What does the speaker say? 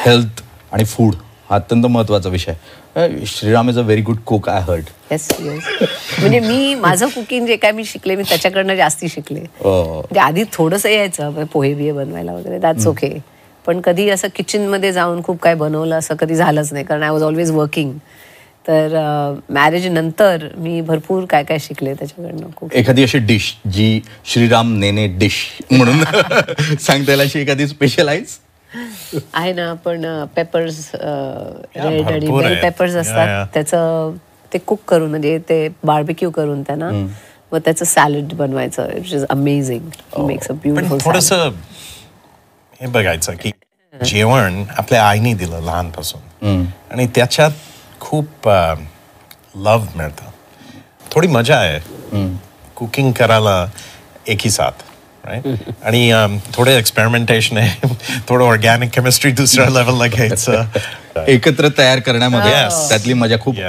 Health आणि food हा अत्यंत महत्त्वाचा विषय. Shriram is a very good cook I heard. Yes म्हणजे मी माझं कुकिंग जे काय मी शिकले मी त्याच्याकडनं जास्ती शिकले. म्हणजे आधी थोडंसं यायचं पोहे बिहे बनवायला वगैरे दॅट्स ओके, पण कधी असं किचनमध्ये जाऊन खूप काय बनवलं असं कधी झालंच नाही, कारण आय वॉज ऑलवेज वर्किंग. तर मॅरेज नंतर मी भरपूर काय काय शिकले त्याच्याकडनं खूप. एखादी अशी डिश जी श्रीराम नेने डिश म्हणून सांगता येईल अशी एखादी स्पेशलाइज आहे ना, पण पेपर्स रेड आणि बेल पेपर्स असतात त्याचं ते कुक करून म्हणजे ते बार्बिक्यू करून त्यांना मग त्याचं सॅलड बनवायचं which is amazing. Makes a beautiful. थोडंसं हे बघायचं की जेवण आपल्या आईने दिलं लहानपासून आणि त्याच्यात खूप लव्ह मिळतं. थोडी मजा आहे कुकिंग करायला एकी साथ. आणि थोडे एक्सपेरिमेंटेशन आहे, थोडं ऑर्गॅनिक केमिस्ट्री दुसऱ्या लेवलला घ्यायचं, एकत्र तयार करण्यामध्ये त्यातली मजा खूप